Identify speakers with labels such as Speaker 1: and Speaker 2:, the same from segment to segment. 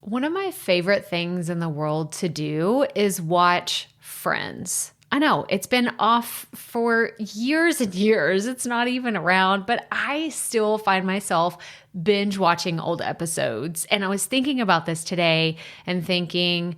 Speaker 1: One of my favorite things in the world to do is watch Friends. I know it's been off for years and years. It's not even around, but I still find myself binge watching old episodes. And I was thinking about this today and thinking,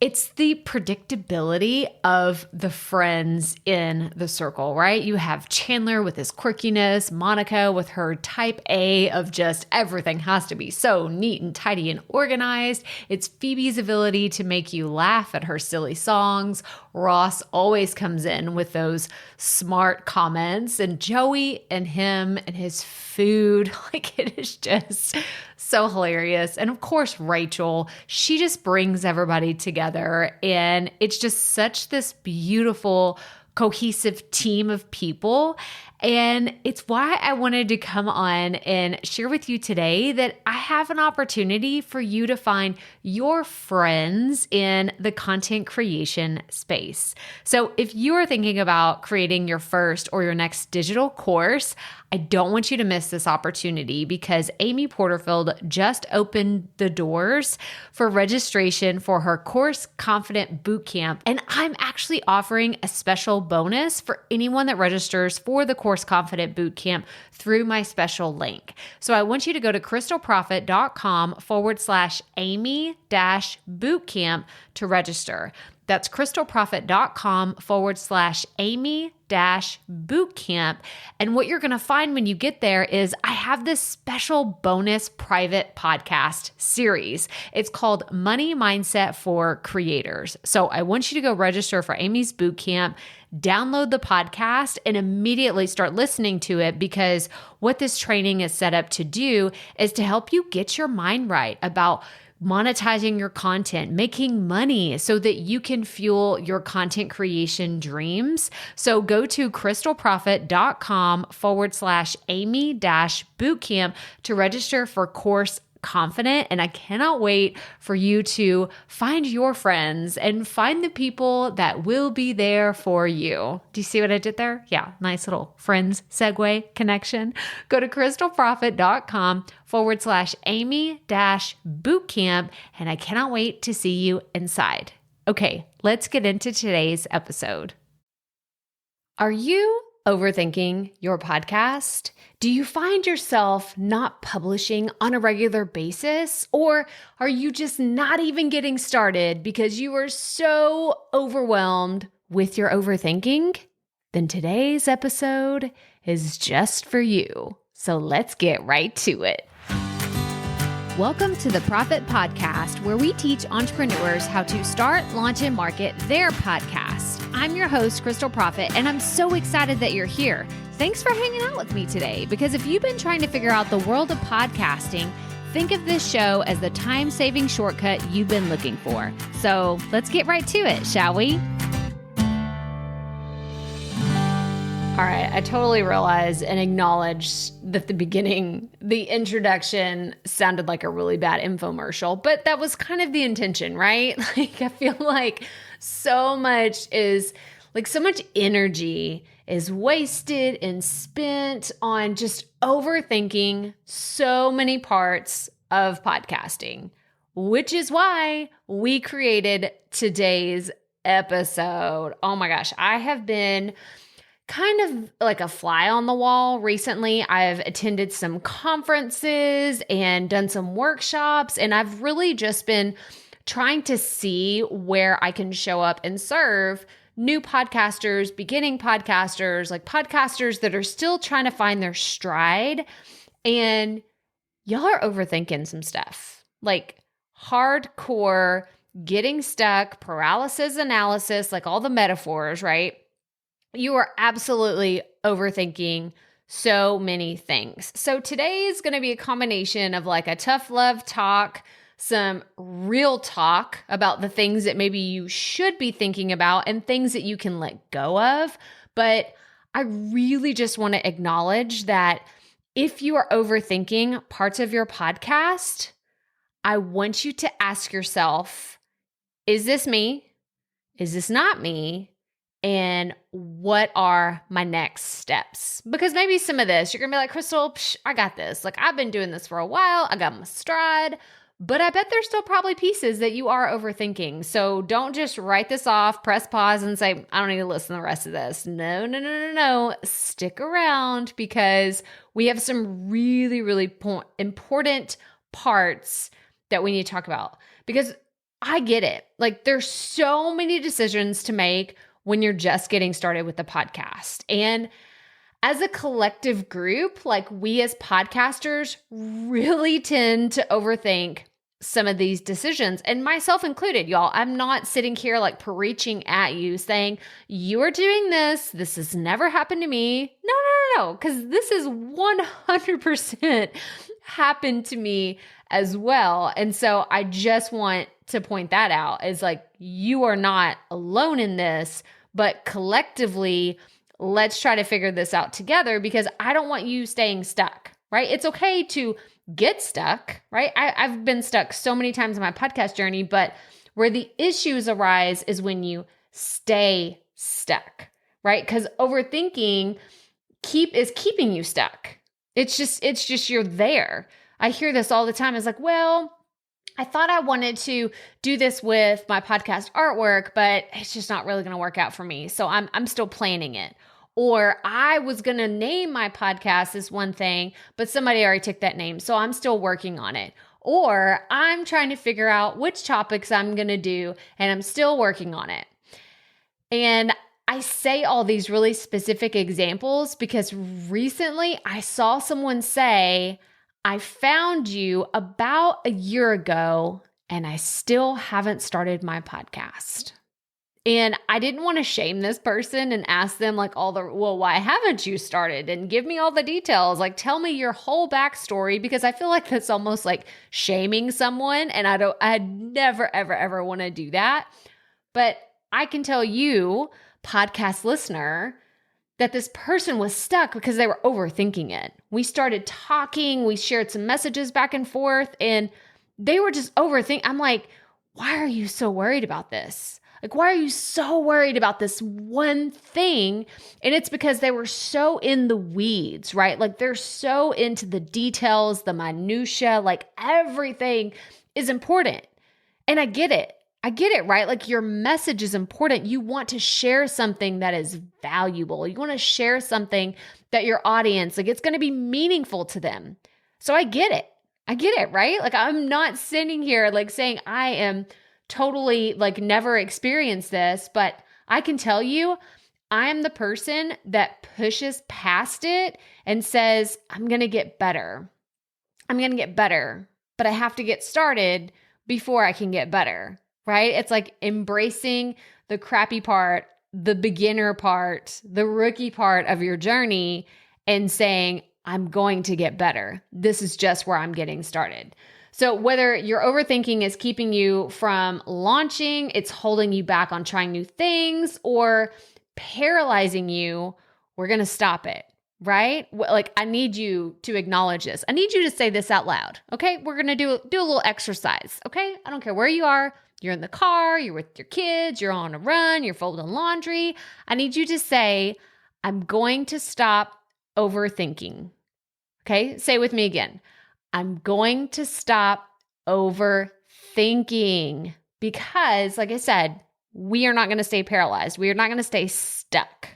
Speaker 1: it's the predictability of the friends in the circle, right? You have Chandler with his quirkiness, Monica with her type A of just everything has to be so neat and tidy and organized. It's Phoebe's ability to make you laugh at her silly songs. Ross always comes in with those smart comments, and Joey and him and his food, like it is just so hilarious. And of course, Rachel, she just brings everybody together, and it's just such this beautiful, cohesive team of people. And it's why I wanted to come on and share with you today that I have an opportunity for you to find your friends in the content creation space. So if you are thinking about creating your first or your next digital course, I don't want you to miss this opportunity because Amy Porterfield just opened the doors for registration for her Course Confident Bootcamp. And I'm actually offering a special bonus for anyone that registers for the Course Confident Bootcamp through my special link. So I want you to go to crystalprofit.com/Amy-bootcamp to register. That's crystalprofit.com/Amy-bootcamp. And what you're going to find when you get there is I have this special bonus private podcast series. It's called Money Mindset for Creators. So I want you to go register for Amy's bootcamp, download the podcast, and immediately start listening to it, because what this training is set up to do is to help you get your mind right about monetizing your content, making money so that you can fuel your content creation dreams. So go to crystalprofit.com/Amy-bootcamp to register for Course Confident. And I cannot wait for you to find your friends and find the people that will be there for you. Do you see what I did there? Yeah, nice little friends segue connection. Go to crystalprofit.com/Amy-bootcamp. And I cannot wait to see you inside. Okay, let's get into today's episode. Are you overthinking your podcast? Do you find yourself not publishing on a regular basis? Or are you just not even getting started because you are so overwhelmed with your overthinking? Then today's episode is just for you. So let's get right to it. Welcome to the Profit Podcast, where we teach entrepreneurs how to start, launch, and market their podcast. I'm your host, Crystal Profit, and I'm so excited that you're here. Thanks for hanging out with me today, because if you've been trying to figure out the world of podcasting, think of this show as the time-saving shortcut you've been looking for. So let's get right to it, shall we? All right, I totally realized and acknowledged that the introduction sounded like a really bad infomercial, but that was kind of the intention, right? Like, I feel like so much energy is wasted and spent on just overthinking so many parts of podcasting, which is why we created today's episode. Oh my gosh, I have been kind of like a fly on the wall recently. I've attended some conferences and done some workshops, and I've really just been trying to see where I can show up and serve new podcasters, beginning podcasters, like podcasters that are still trying to find their stride. And y'all are overthinking some stuff, like hardcore getting stuck, paralysis analysis, like all the metaphors, right? You are absolutely overthinking so many things. So today is going to be a combination of like a tough love talk, some real talk about the things that maybe you should be thinking about and things that you can let go of. But I really just want to acknowledge that if you are overthinking parts of your podcast, I want you to ask yourself, is this me? Is this not me? And what are my next steps? Because maybe some of this, you're going to be like, Crystal, I got this. Like, I've been doing this for a while. I got my stride. But I bet there's still probably pieces that you are overthinking. So don't just write this off, press pause and say, I don't need to listen to the rest of this. No, no, no, no, no. Stick around because we have some really, really important parts that we need to talk about. Because I get it. Like there's so many decisions to make when you're just getting started with the podcast. And as a collective group, like we as podcasters really tend to overthink some of these decisions, and myself included, y'all. I'm not sitting here like preaching at you saying, you are doing this. This has never happened to me. No, because this is 100% happened to me as well. And so I just want to point that out as like, you are not alone in this, but collectively, let's try to figure this out together because I don't want you staying stuck, right? It's okay to get stuck, right? I've been stuck so many times in my podcast journey, but where the issues arise is when you stay stuck, right? Because overthinking is keeping you stuck. It's just you're there. I hear this all the time. It's like, well, I thought I wanted to do this with my podcast artwork, but it's just not really going to work out for me. So I'm still planning it. Or I was going to name my podcast as one thing, but somebody already took that name. So I'm still working on it. Or I'm trying to figure out which topics I'm going to do and I'm still working on it. And I say all these really specific examples because recently I saw someone say, I found you about a year ago and I still haven't started my podcast. And I didn't want to shame this person and ask them like well, why haven't you started? And give me all the details. Like, tell me your whole backstory because I feel like that's almost like shaming someone. And I never, ever, ever want to do that. But I can tell you, podcast listener, that this person was stuck because they were overthinking it. We started talking, we shared some messages back and forth, and they were just overthinking. I'm like, why are you so worried about this? Like, why are you so worried about this one thing? And it's because they were so in the weeds, right? Like they're so into the details, the minutia, like everything is important. And I get it. Right? Like your message is important. You want to share something that is valuable. You want to share something that your audience, like it's going to be meaningful to them. So I get it, right? Like I'm not sitting here like saying I am totally like never experienced this, but I can tell you, I'm the person that pushes past it and says, I'm going to get better. But I have to get started before I can get better, right? It's like embracing the crappy part, the beginner part, the rookie part of your journey and saying, I'm going to get better. This is just where I'm getting started. So whether your overthinking is keeping you from launching, it's holding you back on trying new things, or paralyzing you, we're going to stop it, right? Like I need you to acknowledge this. I need you to say this out loud. Okay. We're going to do a little exercise. Okay. I don't care where you are. You're in the car, you're with your kids, you're on a run, you're folding laundry. I need you to say, I'm going to stop overthinking. Okay. Say with me again. I'm going to stop overthinking because, like I said, we are not going to stay paralyzed. We are not going to stay stuck.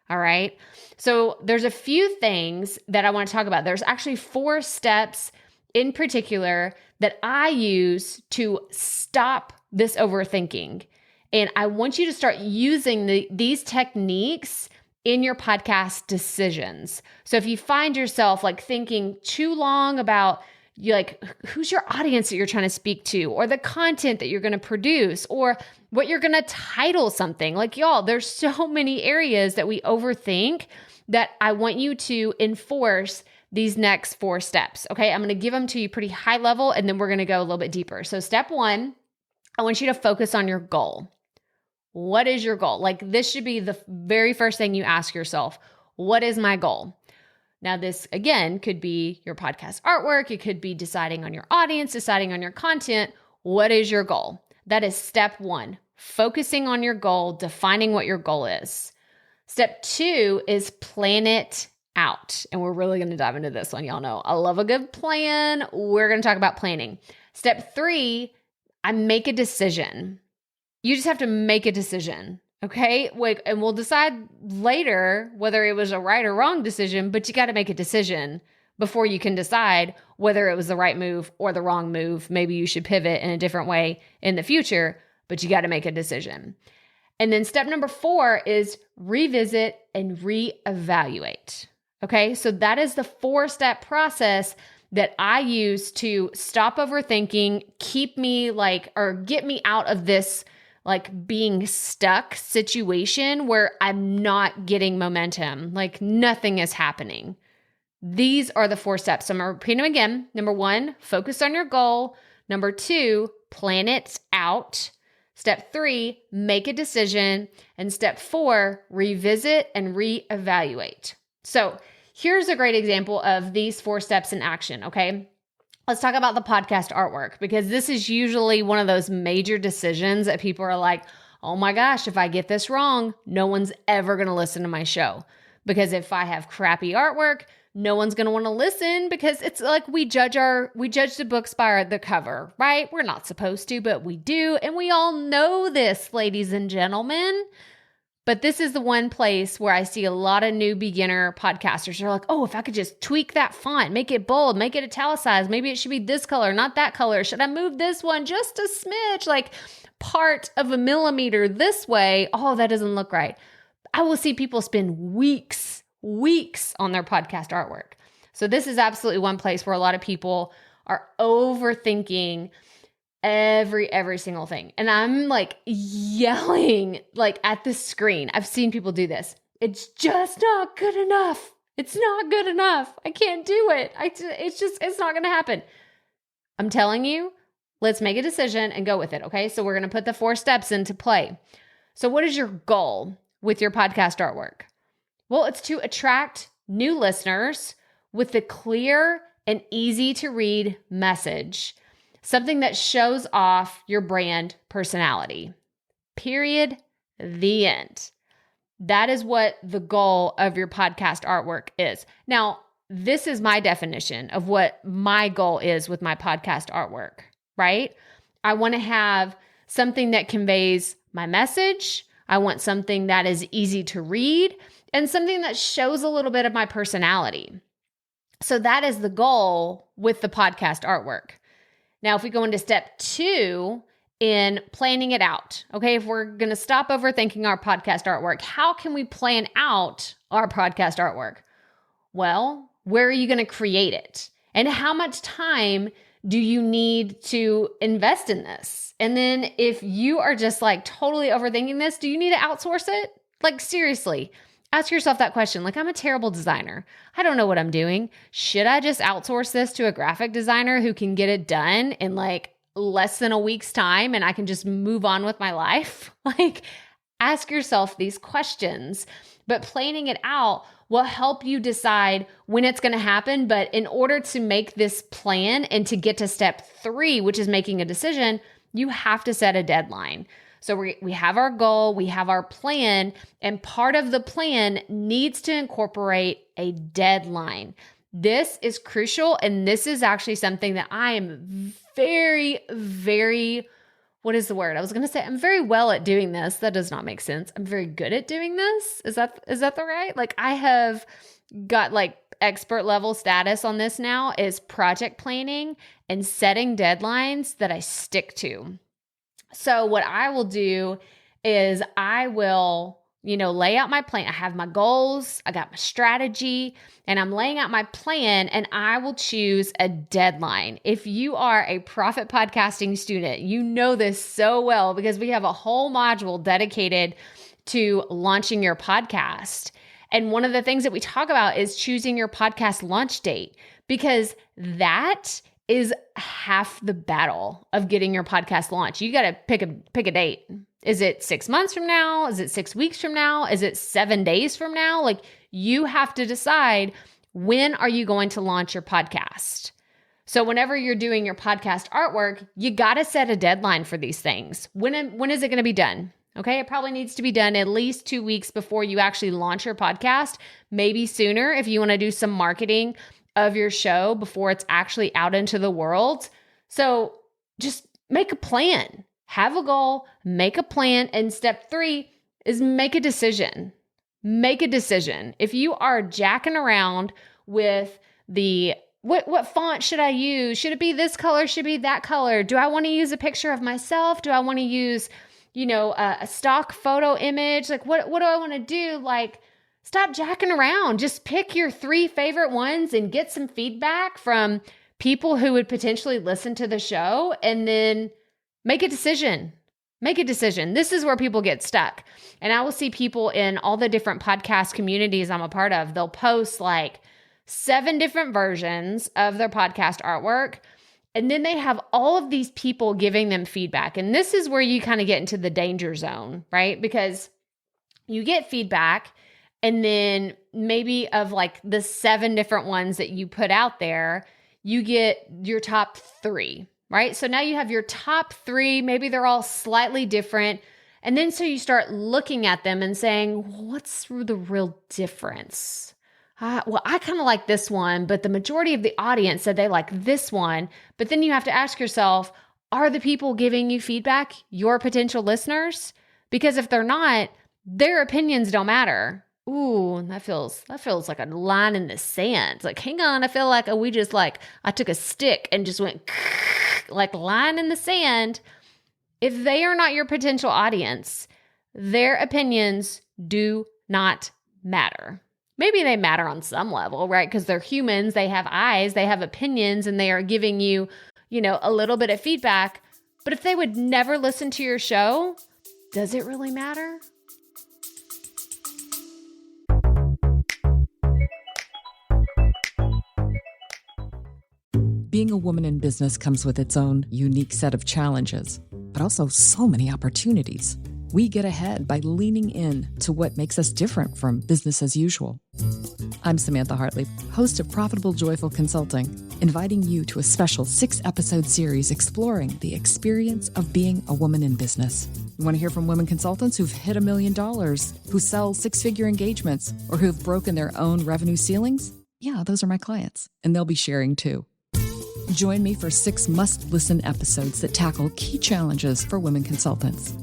Speaker 1: All right. So there's a few things that I want to talk about. There's actually 4 steps in particular that I use to stop this overthinking. And I want you to start using these techniques in your podcast decisions. So if you find yourself like thinking too long about like who's your audience that you're trying to speak to, or the content that you're going to produce, or what you're going to title something, like y'all, there's so many areas that we overthink that I want you to enforce these next 4 steps. Okay. I'm going to give them to you pretty high level, and then we're going to go a little bit deeper. So step 1, I want you to focus on your goal. What is your goal? Like this should be the very first thing you ask yourself. What is my goal? Now this again could be your podcast artwork. It could be deciding on your audience, deciding on your content. What is your goal? That is step 1, focusing on your goal, defining what your goal is. Step 2 is plan it out. And we're really going to dive into this one. Y'all know I love a good plan. We're going to talk about planning. Step 3, I make a decision. You just have to make a decision. Okay. And we'll decide later whether it was a right or wrong decision, but you got to make a decision before you can decide whether it was the right move or the wrong move. Maybe you should pivot in a different way in the future, but you got to make a decision. And then step number 4 is revisit and reevaluate. Okay. So that is the 4-step process that I use to stop overthinking, keep me or get me out of this being stuck situation where I'm not getting momentum, nothing is happening. These are the 4 steps. So I'm going to repeat them again. Number 1, focus on your goal. Number 2, plan it out. Step 3, make a decision. And step 4, revisit and reevaluate. So here's a great example of these 4 steps in action, okay? Let's talk about the podcast artwork, because this is usually one of those major decisions that people are like, oh my gosh, if I get this wrong, no one's ever going to listen to my show. Because if I have crappy artwork, no one's going to want to listen, because it's like we judge the books by the cover, right? We're not supposed to, but we do. And we all know this, ladies and gentlemen. But this is the one place where I see a lot of new beginner podcasters are like, oh, if I could just tweak that font, make it bold, make it italicized, maybe it should be this color, not that color. Should I move this one just a smidge, part of a millimeter this way? Oh, that doesn't look right. I will see people spend weeks on their podcast artwork. So this is absolutely one place where a lot of people are overthinking every single thing. And I'm yelling
Speaker 2: at the screen. I've seen people do this. It's just not good enough. It's not good enough. I can't do it. It's not going to happen. I'm telling you, let's make a decision and go with it. Okay. So we're going to put the 4 steps into play. So what is your goal with your podcast artwork? Well, it's to attract new listeners with a clear and easy to read message. Something that shows off your brand personality. Period. The end. That is what the goal of your podcast artwork is. Now, this is my definition of what my goal is with my podcast artwork, right? I want to have something that conveys my message. I want something that is easy to read and something that shows a little bit of my personality. So that is the goal with the podcast artwork. Now, if we go into step 2 in planning it out, okay, if we're going to stop overthinking our podcast artwork, how can we plan out our podcast artwork? Well, where are you going to create it? And how much time do you need to invest in this? And then if you are just totally overthinking this, do you need to outsource it? Seriously. Ask yourself that question. I'm a terrible designer. I don't know what I'm doing. Should I just outsource this to a graphic designer who can get it done in less than a week's time and I can just move on with my life? Ask yourself these questions. But planning it out will help you decide when it's going to happen. But in order to make this plan and to get to step 3, which is making a decision, you have to set a deadline. So we have our goal, we have our plan, and part of the plan needs to incorporate a deadline. This is crucial, and this is actually something that I am very, very, what is the word? I was going to say I'm very well at doing this. That does not make sense. I'm very good at doing this. Is that the right? I have got expert level status on this now, is project planning and setting deadlines that I stick to. So what I will do is I will, lay out my plan. I have my goals, I got my strategy, and I'm laying out my plan, and I will choose a deadline. If you are a profit podcasting student, you know this so well because we have a whole module dedicated to launching your podcast. And one of the things that we talk about is choosing your podcast launch date, because that is half the battle of getting your podcast launched. You got to pick a date. Is it 6 months from now? Is it 6 weeks from now? Is it 7 days from now? You have to decide, when are you going to launch your podcast? So whenever you're doing your podcast artwork, you got to set a deadline for these things. When is it going to be done? Okay, it probably needs to be done at least 2 weeks before you actually launch your podcast, maybe sooner if you want to do some marketing of your show before it's actually out into the world. So just make a plan, have a goal, make a plan. And step 3 is make a decision. Make a decision. If you are jacking around with what font should I use? Should it be this color? Should it be that color? Do I want to use a picture of myself? Do I want to use, a stock photo image? Like what do I want to do? Like, stop jacking around. Just pick your 3 favorite ones and get some feedback from people who would potentially listen to the show, and then make a decision. Make a decision. This is where people get stuck. And I will see people in all the different podcast communities I'm a part of. They'll post like 7 different versions of their podcast artwork. And then they have all of these people giving them feedback. And this is where you kind of get into the danger zone, right? Because you get feedback, and then maybe of like the 7 different ones that you put out there, you get your top 3. Right? So now you have your top 3, maybe they're all slightly different. And then so you start looking at them and saying, what's the real difference? I kind of like this one, but the majority of the audience said they like this one. But then you have to ask yourself, are the people giving you feedback your potential listeners? Because if they're not, their opinions don't matter. Ooh, that feels like a line in the sand. It's like, hang on, I feel like I took a stick and just went like line in the sand. If they are not your potential audience, their opinions do not matter. Maybe they matter on some level, right? Because they're humans, they have eyes, they have opinions, and they are giving you, a little bit of feedback. But if they would never listen to your show, does it really matter?
Speaker 3: Being a woman in business comes with its own unique set of challenges, but also so many opportunities. We get ahead by leaning in to what makes us different from business as usual. I'm Samantha Hartley, host of Profitable Joyful Consulting, inviting you to a special 6-episode series exploring the experience of being a woman in business. You want to hear from women consultants who've hit $1 million, who sell 6-figure engagements, or who've broken their own revenue ceilings? Yeah, those are my clients, and they'll be sharing too. Join me for 6 must-listen episodes that tackle key challenges for women consultants.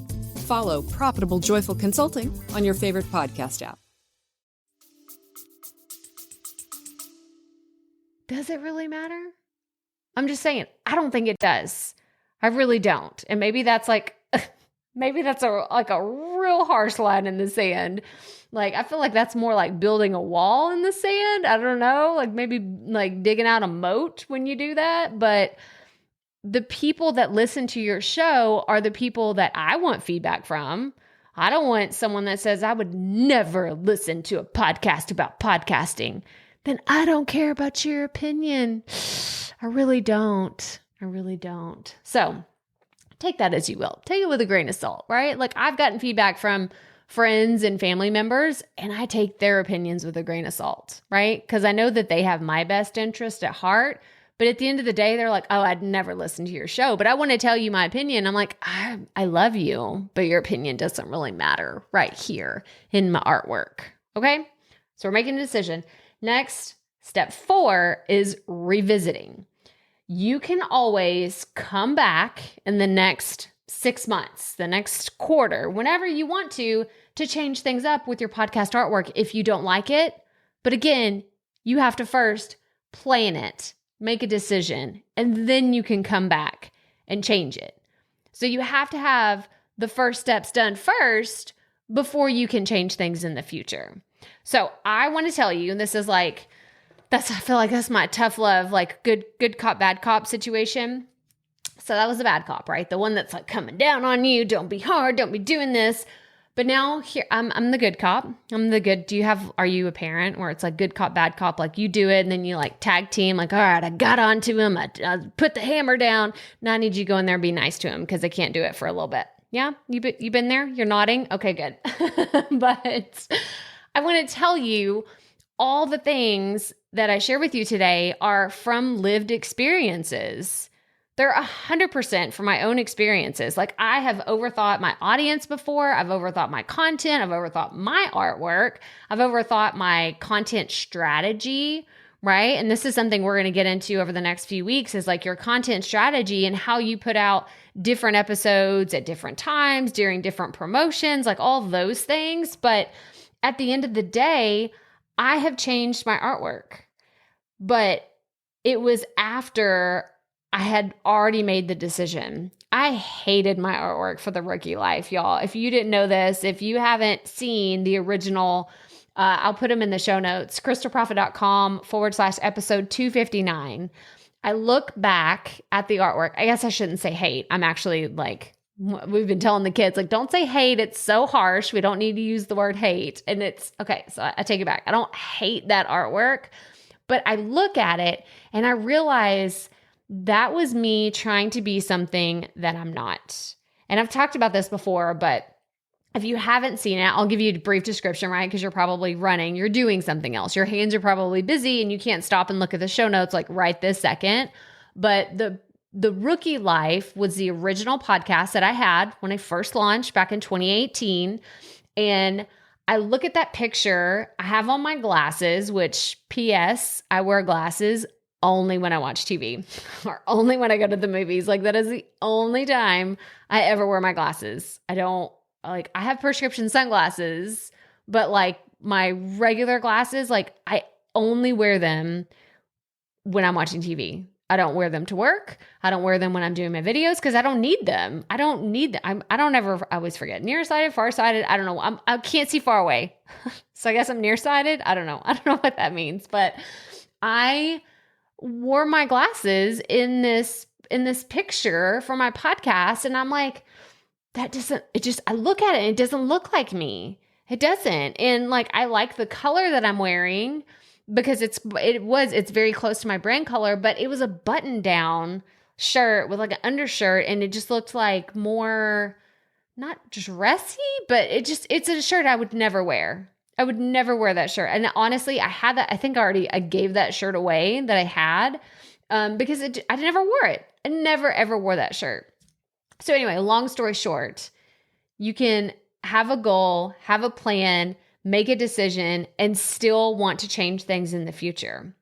Speaker 4: Follow Profitable Joyful Consulting on your favorite podcast app.
Speaker 2: Does it really matter? I'm just saying, I don't think it does. I really don't. And maybe that's a real harsh line in the sand. Like, I feel like that's more like building a wall in the sand. I don't know, like maybe like digging out a moat when you do that. But the people that listen to your show are the people that I want feedback from. I don't want someone that says, I would never listen to a podcast about podcasting. Then I don't care about your opinion. I really don't. So take that as you will. Take it with a grain of salt, right? Like, I've gotten feedback from friends and family members, and I take their opinions with a grain of salt, right? Because I know that they have my best interest at heart. But at the end of the day, they're like, oh, I'd never listen to your show, but I want to tell you my opinion. I'm like, I love you, but your opinion doesn't really matter right here in my artwork. Okay? So we're making a decision. Next, step 4 is revisiting. You can always come back in the next 6 months, the next quarter, whenever you want to change things up with your podcast artwork if you don't like it. But again, you have to first plan it, make a decision, and then you can come back and change it. So you have to have the first steps done first before you can change things in the future. So I want to tell you, and this is like, I feel like that's my tough love, like good cop, bad cop situation. So that was the bad cop, right? The one that's like coming down on you. Don't be hard. Don't be doing this. But now here, I'm the good cop. I'm the good. Are you a parent where it's like good cop, bad cop? Like, you do it and then you like tag team, like, all right, I got onto him. I put the hammer down. Now I need you to go in there and be nice to him because I can't do it for a little bit. Yeah. You been there? You're nodding. Okay, good. But I want to tell you, all the things that I share with you today are from lived experiences. They're 100% from my own experiences. Like, I have overthought my audience before. I've overthought my content. I've overthought my artwork. I've overthought my content strategy, right? And this is something we're going to get into over the next few weeks, is like your content strategy and how you put out different episodes at different times during different promotions, like all those things. But at the end of the day, I have changed my artwork, but it was after I had already made the decision. I hated my artwork for the Rookie Life, y'all. If you didn't know this, if you haven't seen the original, I'll put them in the show notes, crystalprofit.com/episode 259. I look back at the artwork. I guess I shouldn't say hate. I'm actually like, we've been telling the kids, like, don't say hate. It's so harsh. We don't need to use the word hate. And it's okay. So I take it back. I don't hate that artwork, but I look at it and I realize that was me trying to be something that I'm not. And I've talked about this before, but if you haven't seen it, I'll give you a brief description, right? Because you're probably running, you're doing something else. Your hands are probably busy and you can't stop and look at the show notes like right this second. But the Rookie Life was the original podcast that I had when I first launched back in 2018. And I look at that picture, I have on my glasses, which PS, I wear glasses only when I watch TV or only when I go to the movies. Like that is the only time I ever wear my glasses. I have prescription sunglasses, but like my regular glasses, like I only wear them when I'm watching TV. I don't wear them to work. I don't wear them when I'm doing my videos because I don't need them. I always forget. Nearsighted, farsighted. I don't know. I can't see far away. So I guess I'm nearsighted. I don't know. I don't know what that means, but I wore my glasses in this picture for my podcast. And I'm like, I look at it and it doesn't look like me. It doesn't. And like, I like the color that I'm wearing because it's very close to my brand color, but it was a button down shirt with like an undershirt. And it just looked like more, not dressy, but it's a shirt I would never wear. I would never wear that shirt. And honestly, I had that. I think I gave that shirt away that I had because I never wore it. I never, ever wore that shirt. So anyway, long story short, you can have a goal, have a plan, make a decision, and still want to change things in the future.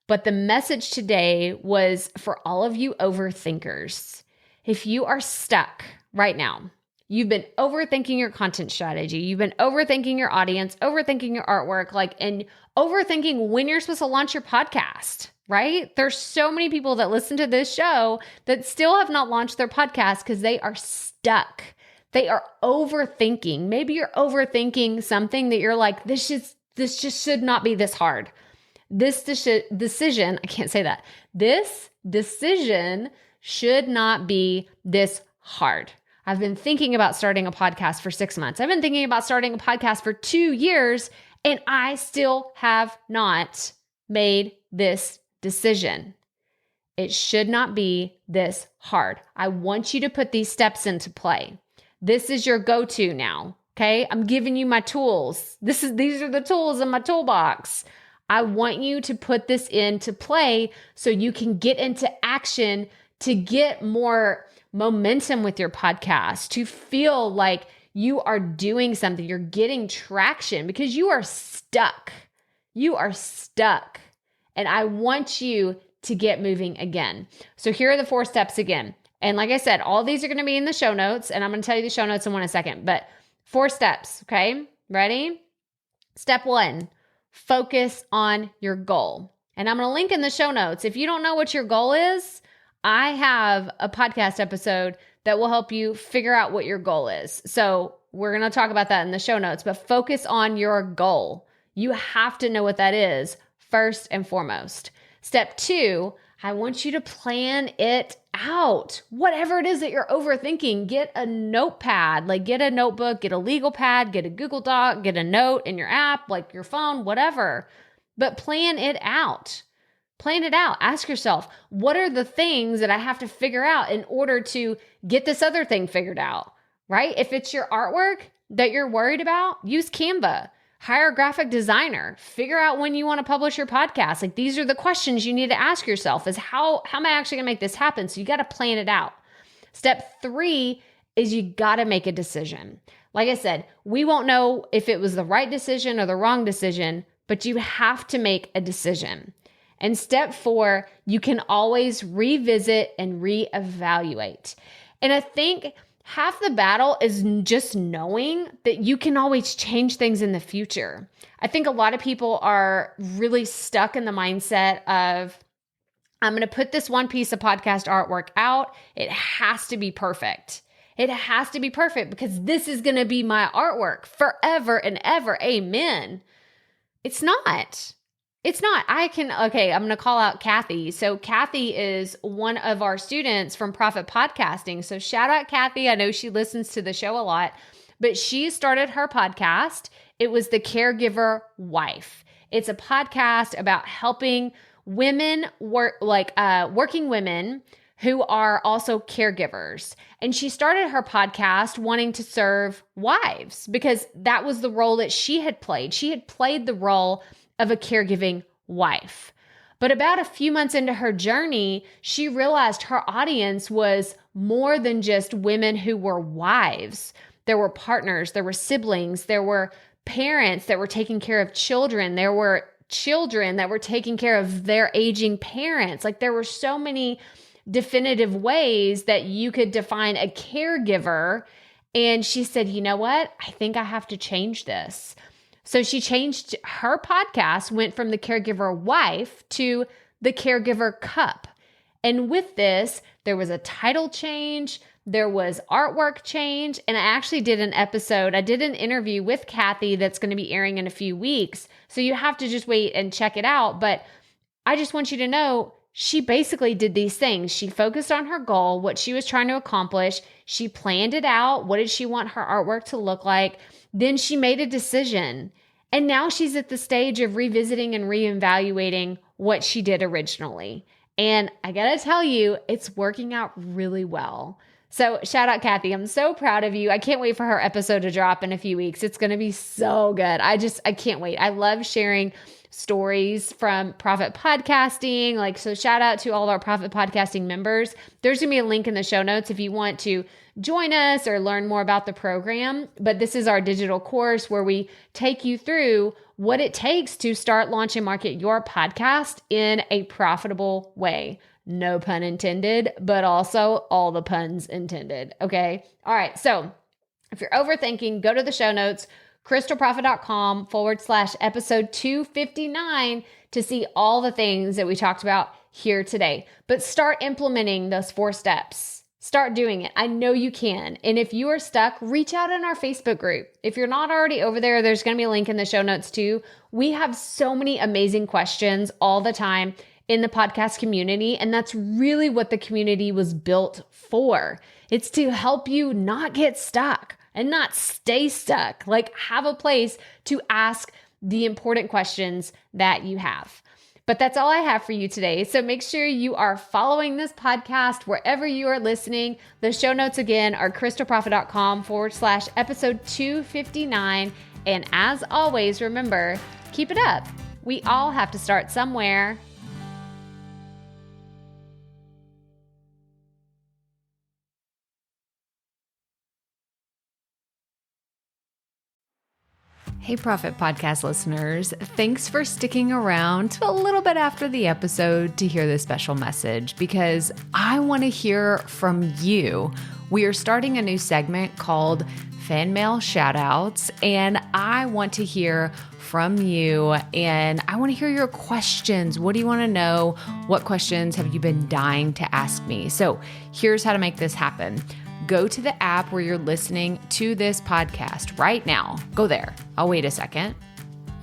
Speaker 2: But the message today was for all of you overthinkers. If you are stuck right now, you've been overthinking your content strategy, you've been overthinking your audience, overthinking your artwork, and overthinking when you're supposed to launch your podcast. Right? There's so many people that listen to this show that still have not launched their podcast because they are stuck. They are overthinking. Maybe you're overthinking something that you're like, this just should not be this hard. This decision, I can't say that. This decision should not be this hard. I've been thinking about starting a podcast for 6 months. I've been thinking about starting a podcast for 2 years, and I still have not made this decision. It should not be this hard. I want you to put these steps into play. This is your go-to now. Okay. I'm giving you my tools. These are the tools in my toolbox. I want you to put this into play so you can get into action to get more momentum with your podcast, to feel like you are doing something, you're getting traction because you are stuck. You are stuck. And I want you to get moving again. So here are the 4 steps again. And like I said, all these are going to be in the show notes, and I'm going to tell you the show notes in a second, but 4 steps. Okay. Ready? Step 1, focus on your goal. And I'm going to link in the show notes. If you don't know what your goal is, I have a podcast episode that will help you figure out what your goal is. So we're going to talk about that in the show notes, but focus on your goal. You have to know what that is first and foremost. Step 2, I want you to plan it out. Whatever it is that you're overthinking, get a notepad, like get a notebook, get a legal pad, get a Google Doc, get a note in your app, like your phone, whatever. But plan it out. Plan it out. Ask yourself, what are the things that I have to figure out in order to get this other thing figured out, right? If it's your artwork that you're worried about, use Canva. Hire a graphic designer. Figure out when you want to publish your podcast. Like these are the questions you need to ask yourself is how am I actually going to make this happen? So you got to plan it out. Step 3 is you got to make a decision. Like I said, we won't know if it was the right decision or the wrong decision, but you have to make a decision. And step 4, you can always revisit and reevaluate. And I think half the battle is just knowing that you can always change things in the future. I think a lot of people are really stuck in the mindset of, I'm going to put this one piece of podcast artwork out. It has to be perfect. It has to be perfect because this is going to be my artwork forever and ever. Amen. It's not. It's not. I'm going to call out Kathy. So Kathy is one of our students from Profit Podcasting. So shout out Kathy. I know she listens to the show a lot, but she started her podcast. It was The Caregiver Wife. It's a podcast about helping women working women who are also caregivers. And she started her podcast wanting to serve wives because that was the role that she had played. She had played the role of a caregiving wife. But about a few months into her journey, she realized her audience was more than just women who were wives. There were partners, there were siblings, there were parents that were taking care of children, there were children that were taking care of their aging parents. Like there were so many definitive ways that you could define a caregiver. And she said, you know what? I think I have to change this. So she changed her podcast, went from The Caregiver Wife to The Caregiver Cup. And with this, there was a title change, there was artwork change, and I actually did an interview with Kathy that's going to be airing in a few weeks. So you have to just wait and check it out. But I just want you to know, she basically did these things. She focused on her goal, what she was trying to accomplish. She planned it out. What did she want her artwork to look like? Then she made a decision. And now she's at the stage of revisiting and reevaluating what she did originally. And I gotta tell you, it's working out really well. So shout out Kathy. I'm so proud of you. I can't wait for her episode to drop in a few weeks. It's going to be so good. I can't wait. I love sharing stories from Profit Podcasting. So shout out to all of our Profit Podcasting members. There's going to be a link in the show notes if you want to join us or learn more about the program. But this is our digital course where we take you through what it takes to start, launch, and market your podcast in a profitable way. No pun intended, but also all the puns intended. Okay. All right. So if you're overthinking, go to the show notes, crystalprofit.com/episode 259 to see all the things that we talked about here today. But start implementing those 4 steps. Start doing it. I know you can. And if you are stuck, reach out in our Facebook group. If you're not already over there, there's going to be a link in the show notes too. We have so many amazing questions all the time in the podcast community. And that's really what the community was built for. It's to help you not get stuck and not stay stuck. Have a place to ask the important questions that you have. But that's all I have for you today. So make sure you are following this podcast wherever you are listening. The show notes again are crystalprofit.com/episode 259. And as always, remember, keep it up. We all have to start somewhere.
Speaker 1: Hey, Profit Podcast listeners. Thanks for sticking around to a little bit after the episode to hear this special message because I want to hear from you. We are starting a new segment called Fan Mail Shoutouts, and I want to hear from you and I want to hear your questions. What do you want to know? What questions have you been dying to ask me? So here's how to make this happen. Go to the app where you're listening to this podcast right now. Go there. I'll wait a second.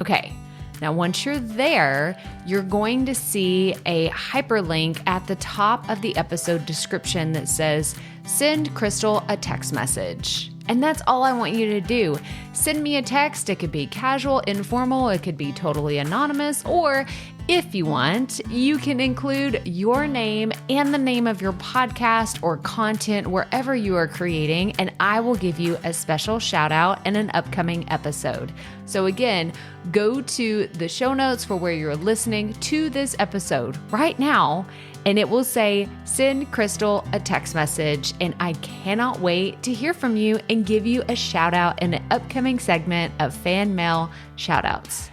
Speaker 1: Okay. Now, once you're there, you're going to see a hyperlink at the top of the episode description that says, send Crystal a text message. And that's all I want you to do. Send me a text. It could be casual, informal. It could be totally anonymous. Or if you want, you can include your name and the name of your podcast or content wherever you are creating, and I will give you a special shout out in an upcoming episode. So again, go to the show notes for where you're listening to this episode right now, and it will say, send Crystal a text message. And I cannot wait to hear from you and give you a shout out in an upcoming segment of Fan Mail Shoutouts.